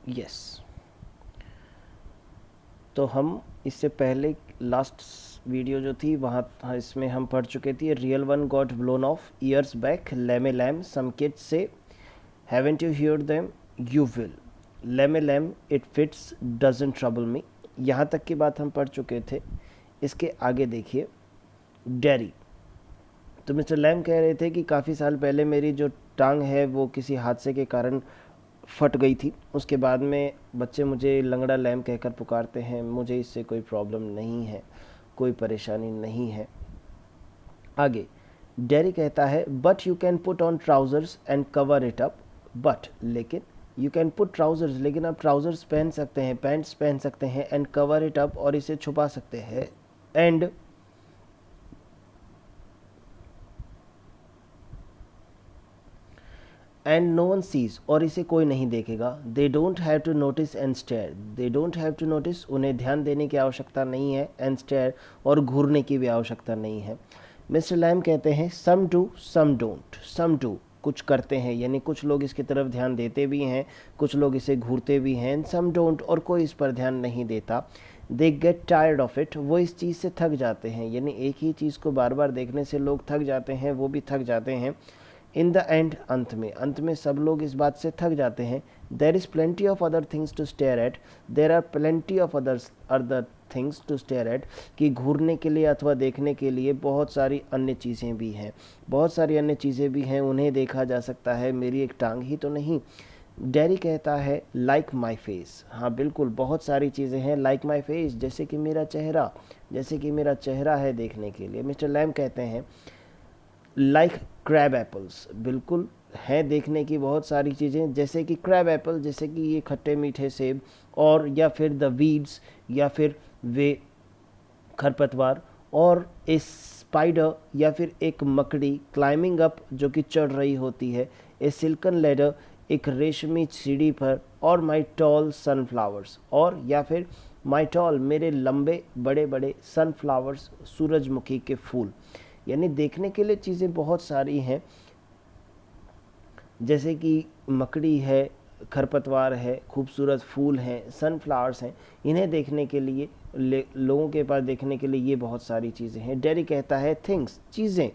Yes, तो हम इससे पहले लास्ट वीडियो जो थी वहाँ इसमें हम पढ़ चुके थे real one got blown off years back, lamb a lamb, some kids say haven't you hear them, you will, lamb a lamb, it fits, doesn't trouble me. यहाँ तक की बात हम पढ़ चुके थे। इसके आगे देखिए डेरी। तो मिस्टर लैम कह रहे थे कि काफ़ी साल पहले मेरी जो टांग है वो किसी हादसे के कारण फट गई थी। उसके बाद में बच्चे मुझे लंगड़ा लैम कहकर पुकारते हैं। मुझे इससे कोई प्रॉब्लम नहीं है, कोई परेशानी नहीं है। आगे डेरी कहता है but you can put on trousers and cover it up, but लेकिन, यू कैन पुट ट्राउज़र्स लेकिन आप ट्राउज़र्स पहन सकते हैं, पैंट्स पहन सकते हैं, एंड कवर इट अप और इसे छुपा सकते हैं, and and no one sees, और इसे कोई नहीं देखेगा। They don't have to notice and stare, they don't have to notice, उन्हें ध्यान देने की आवश्यकता नहीं है, एंड स्टेयर, और घूरने की भी आवश्यकता नहीं है। मिस्टर लैम कहते हैं some do some don't, some do कुछ करते हैं, यानी कुछ लोग इसकी तरफ ध्यान देते भी हैं, कुछ लोग इसे घूरते भी हैं, सम डोंट, और कोई इस पर ध्यान नहीं देता। They get tired of it, वो इस चीज़ से थक जाते हैं, यानी एक ही चीज़ को बार बार देखने से लोग थक जाते हैं, वो भी थक जाते हैं। इन द एंड, अंत में सब लोग इस बात से थक जाते हैं। There is plenty of other things to stare at, there are plenty of other things to stare at, कि घूरने के लिए अथवा देखने के लिए बहुत सारी अन्य चीज़ें भी हैं, बहुत सारी अन्य चीज़ें भी हैं, उन्हें देखा जा सकता है, मेरी एक टांग ही तो नहीं। डेरी कहता है लाइक माई फेस, हाँ बिल्कुल बहुत सारी चीज़ें हैं, लाइक माई फेस, जैसे कि मेरा चेहरा, जैसे कि मेरा चेहरा है देखने के लिए। मिस्टर लैम कहते हैं लाइक क्रैब एप्पल्स, बिल्कुल है देखने की बहुत सारी चीज़ें, जैसे कि क्रैब एप्पल, जैसे कि ये खट्टे मीठे सेब, और या फिर द वीड्स, या फिर वे खरपतवार, और ए स्पाइडर, या फिर एक मकड़ी, क्लाइंबिंग अप, जो कि चढ़ रही होती है, ए सिल्कन लेडर, एक रेशमी सीढ़ी पर, और माई टॉल सनफ्लावर्स, और या फिर माई टॉल, मेरे लंबे बड़े बड़े सनफ्लावर्स, सूरजमुखी के फूल। यानी देखने के लिए चीज़ें बहुत सारी हैं, जैसे कि मकड़ी है, खरपतवार है, खूबसूरत फूल हैं, सनफ्लावर्स हैं, इन्हें देखने के लिए लोगों के पास देखने के लिए ये बहुत सारी चीज़ें हैं। डेरी कहता है थिंग्स, चीज़ें,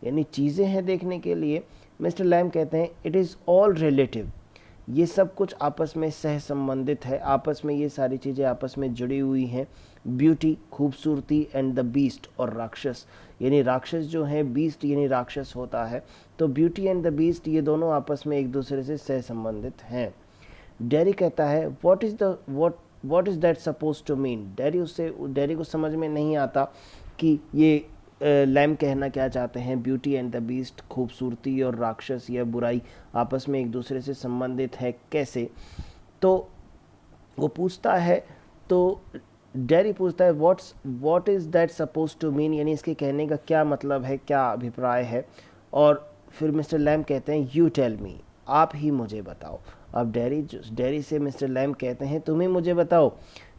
यानी चीज़ें हैं देखने के लिए। मिस्टर लैम कहते हैं इट इज़ ऑल रिलेटिव, ये सब कुछ आपस में सह संबंधित है, आपस में ये सारी चीज़ें आपस में जुड़ी हुई हैं। ब्यूटी, खूबसूरती, एंड द बीस्ट, और राक्षस, यानी राक्षस जो है, बीस्ट यानी राक्षस होता है, तो ब्यूटी एंड द बीस्ट ये दोनों आपस में एक दूसरे से सह संबंधित हैं। डेरी कहता है what is that suppose to mean, Derry को समझ में नहीं आता कि ये लैम कहना क्या चाहते हैं। ब्यूटी एंड द बीस्ट, खूबसूरती और राक्षस या बुराई आपस में एक दूसरे से संबंधित है कैसे, तो वो पूछता है, तो डेरी पूछता है what is that suppose to mean, यानी इसके कहने का क्या मतलब है, क्या अभिप्राय है। और फिर मिस्टर लैम कहते हैं यू टेल मी, आप ही मुझे बताओ। अब डेरी से मिस्टर लैम कहते हैं तुम ही मुझे बताओ।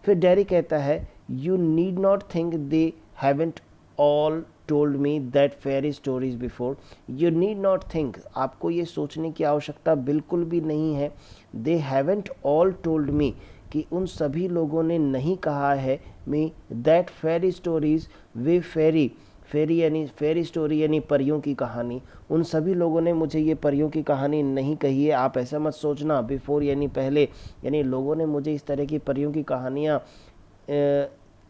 फिर डेरी कहता है you need not think they haven't all told me that fairy stories before, you need not think, आपको ये सोचने की आवश्यकता बिल्कुल भी नहीं है। They haven't all told me, कि उन सभी लोगों ने नहीं कहा है मी दैट फेरी स्टोरीज, वे फेरी यानी फेरी स्टोरी यानी परियों की कहानी, उन सभी लोगों ने मुझे ये परियों की कहानी नहीं कही है। आप ऐसा मत सोचना, बिफोर यानी पहले, यानी लोगों ने मुझे इस तरह की परियों की कहानियाँ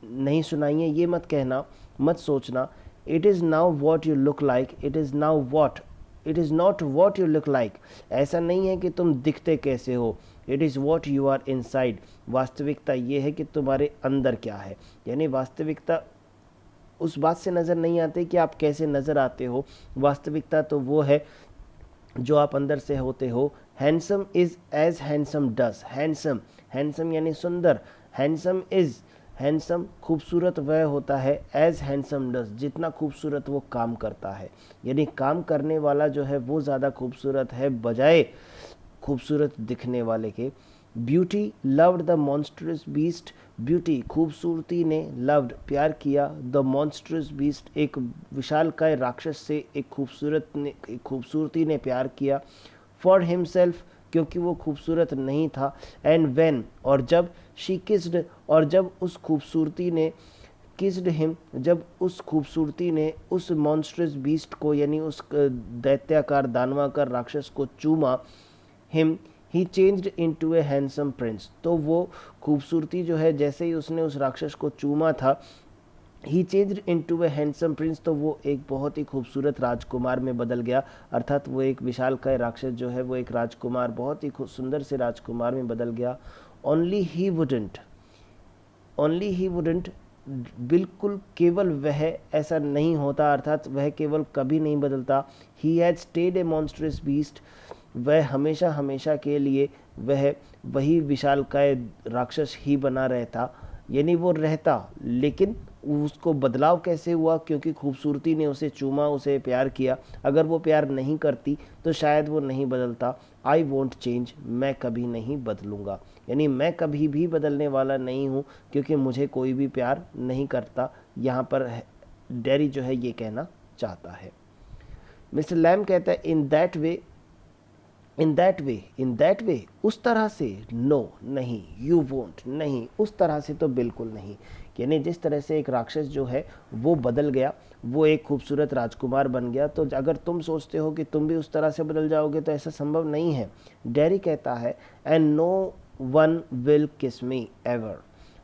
नहीं सुनाई है, ये मत कहना, मत सोचना। It is now what you look like, it is now what, it is not what you look like, ऐसा नहीं है कि तुम दिखते कैसे हो, it is what you are inside, वास्तविकता ये है कि तुम्हारे अंदर क्या है। यानी वास्तविकता उस बात से नज़र नहीं आती कि आप कैसे नज़र आते हो, वास्तविकता तो वो है जो आप अंदर से होते हो। Handsome is as handsome does, handsome, handsome यानी सुंदर, हैंडसम इज़, हैंडसम खूबसूरत वह होता है, एज हैंडसम डस, जितना खूबसूरत वो काम करता है, यानी काम करने वाला जो है वो ज़्यादा खूबसूरत है बजाय खूबसूरत दिखने वाले के। Beauty loved the monstrous beast, beauty खूबसूरती ने, लव्ड प्यार किया, द मॉन्स्ट्रस बीस्ट एक विशालकाय राक्षस से एक खूबसूरती ने प्यार किया। फॉर हिमसेल्फ क्योंकि वो खूबसूरत नहीं था। एंड व्हेन, और जब शी किस्ड, और जब उस खूबसूरती ने किस्ड हिम, जब उस खूबसूरती ने उस मॉन्स्ट्रस बीस्ट को यानी उस दैत्याकार दानवाकार राक्षस को चूमा, him he changed into a handsome prince, तो वो खूबसूरती जो है जैसे ही उसने उस राक्षस को चूमा था, he changed into a handsome prince, तो वो एक बहुत ही खूबसूरत राजकुमार में बदल गया। अर्थात वो एक विशालकाय राक्षस जो है वो एक राजकुमार, बहुत ही सुंदर से राजकुमार में बदल गया। Only he wouldn't, only he wouldn't, बिल्कुल केवल वह ऐसा नहीं होता, अर्थात वह केवल कभी नहीं बदलता। He had state A monstrous beast, वह हमेशा हमेशा के लिए वह वही विशालकाय राक्षस ही बना रहता, यानी वो रहता, लेकिन उसको बदलाव कैसे हुआ, क्योंकि खूबसूरती ने उसे चूमा, उसे प्यार किया। अगर वो प्यार नहीं करती तो शायद वो नहीं बदलता। आई वोंट चेंज, मैं कभी नहीं बदलूंगा, यानी मैं कभी भी बदलने वाला नहीं हूँ, क्योंकि मुझे कोई भी प्यार नहीं करता। यहाँ पर डेरी जो है ये कहना चाहता है। मिस्टर लैम कहता है in that way, in that way, in that way, उस तरह से, नो नहीं, यू वोंट नहीं, उस तरह से तो बिल्कुल नहीं। यानी जिस तरह से एक राक्षस जो है वो बदल गया, वो एक खूबसूरत राजकुमार बन गया, तो अगर तुम सोचते हो कि तुम भी उस तरह से बदल जाओगे तो ऐसा संभव नहीं है। डेरी कहता है एंड नो वन विल किस मी एवर,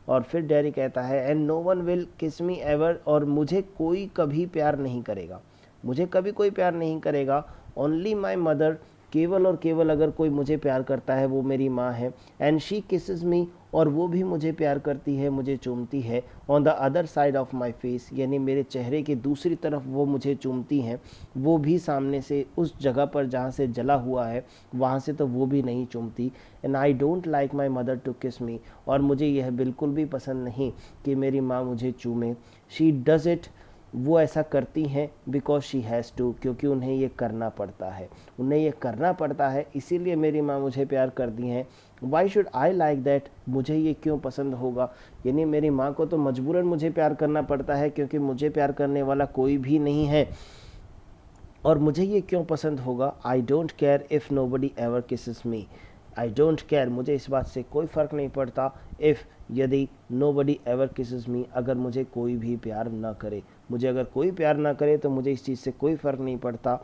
और फिर डेरी कहता है एंड नो वन विल किस मी एवर, और मुझे कोई कभी प्यार नहीं करेगा, मुझे कभी कोई प्यार नहीं करेगा। ओनली माई मदर, केवल और केवल अगर कोई मुझे प्यार करता है वो मेरी माँ है। एंड शी किसेस मी, और वो भी मुझे प्यार करती है, मुझे चूमती है। On the other side of my face, यानी मेरे चेहरे की दूसरी तरफ वो मुझे चूमती हैं, वो भी सामने से उस जगह पर जहाँ से जला हुआ है वहाँ से तो वो भी नहीं चूमती। And I don't like my mother to kiss me, और मुझे यह बिल्कुल भी पसंद नहीं कि मेरी माँ मुझे चूमे। शी डज इट, वो ऐसा करती हैं बिकॉज शी हैज़ टू, क्योंकि उन्हें ये करना पड़ता है, उन्हें ये करना पड़ता है, इसीलिए मेरी माँ मुझे प्यार करती हैं। Why should I like that, मुझे ये क्यों पसंद होगा, यानी मेरी माँ को तो मजबूरन मुझे प्यार करना पड़ता है, क्योंकि मुझे प्यार करने वाला कोई भी नहीं है, और मुझे ये क्यों पसंद होगा। I don't care if nobody ever kisses me, I don't care, मुझे इस बात से कोई फ़र्क नहीं पड़ता, इफ़, यदि, नो बडी एवर किसेस मी, अगर मुझे कोई भी प्यार ना करे, मुझे अगर कोई प्यार ना करे तो मुझे इस चीज़ से कोई फ़र्क नहीं पड़ता।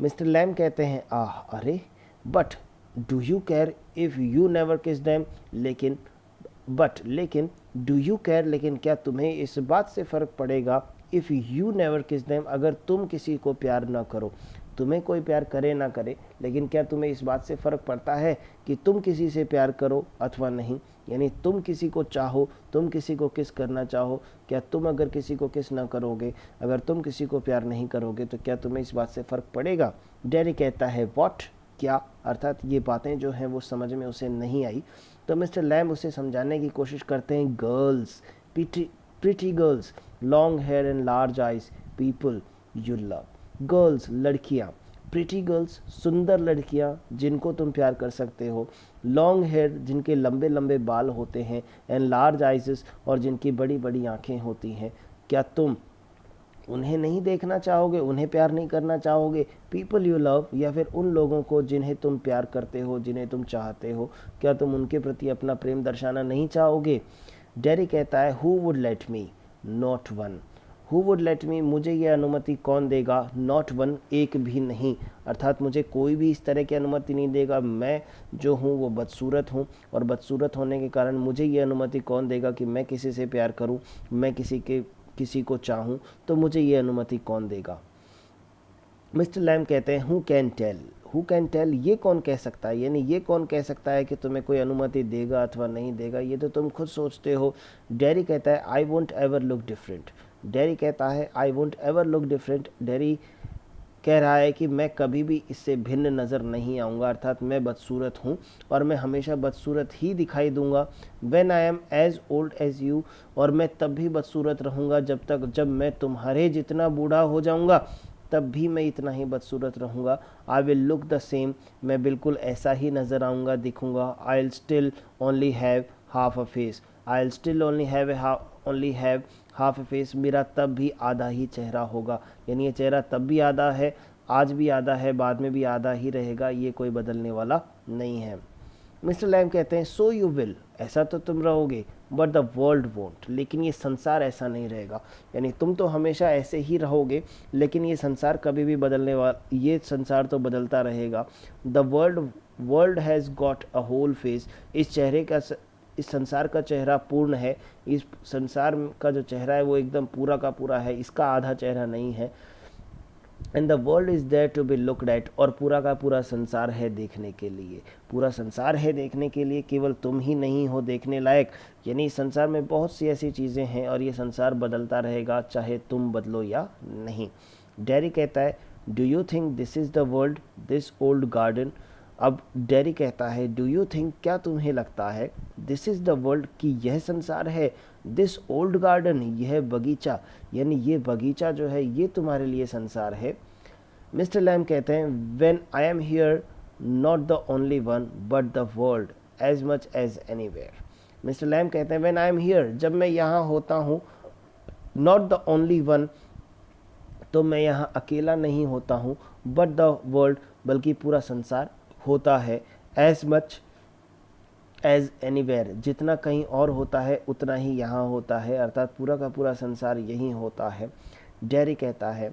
मिस्टर लैम कहते हैं आह अरे, but do you care if you never किस दैम, लेकिन, बट लेकिन, डू यू केयर, लेकिन क्या तुम्हें इस बात से फ़र्क पड़ेगा, इफ़ यू नेवर किस दैम, अगर तुम किसी को प्यार ना करो, तुम्हें कोई प्यार करे ना करे, लेकिन क्या तुम्हें इस बात से फ़र्क पड़ता है कि तुम किसी से प्यार करो अथवा नहीं, यानी तुम किसी को चाहो, तुम किसी को किस करना चाहो, क्या तुम अगर किसी को किस ना करोगे, अगर तुम किसी को प्यार नहीं करोगे तो क्या तुम्हें इस बात से फ़र्क पड़ेगा। डेरी कहता है व्हाट, क्या, अर्थात ये बातें जो हैं वो समझ में उसे नहीं आई, तो मिस्टर लैम उसे समझाने की कोशिश करते हैं। Girls, pretty girls, long hair and large eyes, people you love, girls, लड़कियाँ, प्रिटी गर्ल्स, सुंदर लड़कियाँ जिनको तुम प्यार कर सकते हो, लॉन्ग हेयर, जिनके लंबे लंबे बाल होते हैं, एंड लार्ज आइज़, और जिनकी बड़ी बड़ी आँखें होती हैं, क्या तुम उन्हें नहीं देखना चाहोगे, उन्हें प्यार नहीं करना चाहोगे। पीपल यू लव, या फिर उन लोगों को जिन्हें तुम प्यार करते हो, जिन्हें तुम चाहते हो, क्या तुम उनके प्रति अपना प्रेम दर्शाना नहीं चाहोगे। डेरी कहता है who would let me, not one, who would let me, मुझे ये अनुमति कौन देगा, नॉट वन, एक भी नहीं, अर्थात मुझे कोई भी इस तरह की अनुमति नहीं देगा। मैं जो हूँ वो बदसूरत हूँ, और बदसूरत होने के कारण मुझे ये अनुमति कौन देगा कि मैं किसी से प्यार करूँ, मैं किसी को चाहूँ, तो मुझे ये अनुमति कौन देगा। मिस्टर लैम कहते हैं who can tell, who can tell, ये कौन कह सकता है, यानी ये कौन कह सकता है कि तुम्हें कोई अनुमति देगा अथवा नहीं देगा, ये तो तुम खुद सोचते हो। डेरी कहता है I won't ever look different, dairy कहता है I won't ever look different, dairy कह रहा है कि मैं कभी भी इससे भिन्न नज़र नहीं आऊँगा, अर्थात मैं बदसूरत हूँ और मैं हमेशा बदसूरत ही दिखाई दूँगा। When I am as old as you, और मैं तब भी बदसूरत रहूँगा जब मैं तुम्हारे जितना बूढ़ा हो जाऊँगा, तब भी मैं इतना ही बदसूरत रहूँगा। I will look the same, मैं बिल्कुल ऐसा ही नज़र आऊँगा, दिखूँगा। I will still only have half a face, I will still only have half a face, मेरा तब भी आधा ही चेहरा होगा, यानी ये चेहरा तब भी आधा है, आज भी आधा है, बाद में भी आधा ही रहेगा, ये कोई बदलने वाला नहीं है। मिस्टर लैम कहते हैं सो यू विल, ऐसा तो तुम रहोगे, बट द वर्ल्ड वोंट, लेकिन ये संसार ऐसा नहीं रहेगा। यानी तुम तो हमेशा ऐसे ही रहोगे, लेकिन ये संसार कभी भी बदलने वाला, ये संसार तो बदलता रहेगा। The world has got a whole face, इस संसार का चेहरा पूर्ण है। इस संसार का जो चेहरा है वो एकदम पूरा का पूरा है, इसका आधा चेहरा नहीं है। And the world is there to be looked at, और पूरा का पूरा संसार है देखने के लिए। पूरा संसार है देखने के लिए, केवल तुम ही नहीं हो देखने लायक। यानी इस संसार में बहुत सी ऐसी चीज़ें हैं और ये संसार बदलता रहेगा, चाहे तुम बदलो या नहीं। डेरी कहता है do you think this is the world, this old garden. अब डेरी कहता है डू यू थिंक, क्या तुम्हें लगता है, दिस इज़ द वर्ल्ड, कि यह संसार है, दिस ओल्ड गार्डन, यह बगीचा, यानी ये बगीचा जो है ये तुम्हारे लिए संसार है। मिस्टर लैम कहते हैं when I am here not the only one but the world as much as anywhere. Mister Lamb कहते हैं व्हेन आई एम हियर, जब मैं यहाँ होता हूँ, नॉट द ओनली वन, तो मैं यहाँ अकेला नहीं होता हूँ, बट द वर्ल्ड, बल्कि पूरा संसार होता है, एज मच एज एनीवेयर, जितना कहीं और होता है उतना ही यहाँ होता है, अर्थात पूरा का पूरा संसार यहीं होता है। डेरी कहता है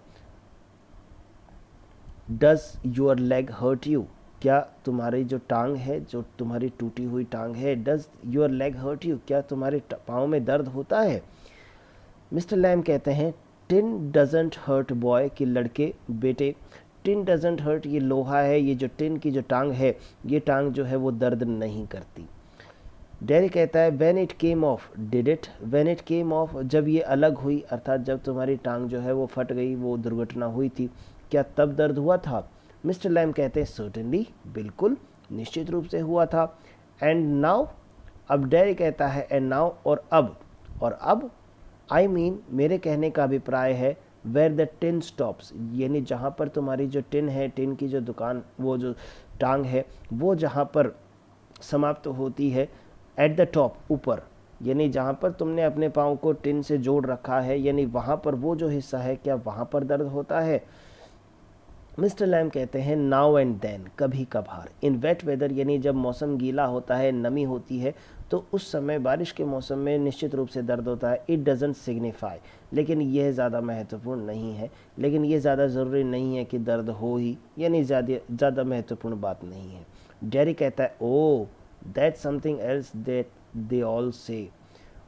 does your leg hurt you, क्या तुम्हारी जो टांग है, जो तुम्हारी टूटी हुई टांग है, does your leg hurt you, क्या तुम्हारे पाँव में दर्द होता है। मिस्टर लैम कहते हैं टिन डजेंट हर्ट बॉय, कि लड़के बेटे, टिन डजेंट हर्ट, ये लोहा है, ये जो टिन की जो टांग है, ये टांग जो है वो दर्द नहीं करती। डेरी कहता है when it came of did it, when it came of, जब ये अलग हुई, अर्थात जब तुम्हारी टांग जो है वो फट गई, वो दुर्घटना हुई थी, क्या तब दर्द हुआ था। मिस्टर लैम कहते हैं सर्टेनली, बिल्कुल, निश्चित रूप से हुआ था। एंड नाउ, अब डेरी कहता है एंड नाउ, और अब आई मीन, मेरे कहने का अभिप्राय है वेयर द टिन स्टॉप्स, यानी जहाँ पर तुम्हारी जो टिन है, टिन की जो दुकान, वो जो टांग है, वो जहाँ पर समाप्त होती है, एट द टॉप, ऊपर, यानी जहाँ पर तुमने अपने पाँव को टिन से जोड़ रखा है, यानी वहाँ पर वो जो हिस्सा है, क्या वहाँ पर दर्द होता है। मिस्टर लैम कहते हैं नाउ एंड देन, कभी कभार, इन वेट वेदर, यानी जब मौसम गीला होता है, नमी होती है, तो उस समय बारिश के मौसम में निश्चित रूप से दर्द होता है। इट डजेंट सिग्निफाई, लेकिन यह ज़्यादा महत्वपूर्ण नहीं है, लेकिन ये ज़्यादा ज़रूरी नहीं है कि दर्द हो ही, यानी ज़्यादा महत्वपूर्ण बात नहीं है। डेरी कहता है oh that something else that they all say,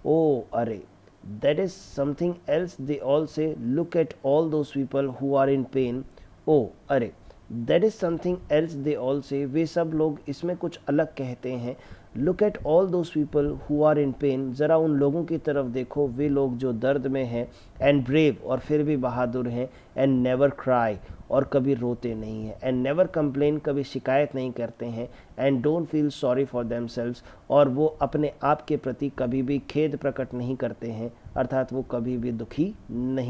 oh अरे, that is something else they all say, look at all those people who are in pain, oh अरे, that is something else they all say, वे सब लोग इसमें कुछ अलग कहते हैं। Look at all those people who are in pain, ज़रा उन लोगों की तरफ देखो, वे लोग जो दर्द में हैं, एंड ब्रेव, और फिर भी बहादुर हैं, एंड नेवर क्राई, और कभी रोते नहीं हैं, एंड नेवर कंप्लेन, कभी शिकायत नहीं करते हैं, and don't feel sorry for themselves, और वो अपने आप के प्रति कभी भी खेद प्रकट नहीं करते हैं, अर्थात वो कभी भी दुखी नहीं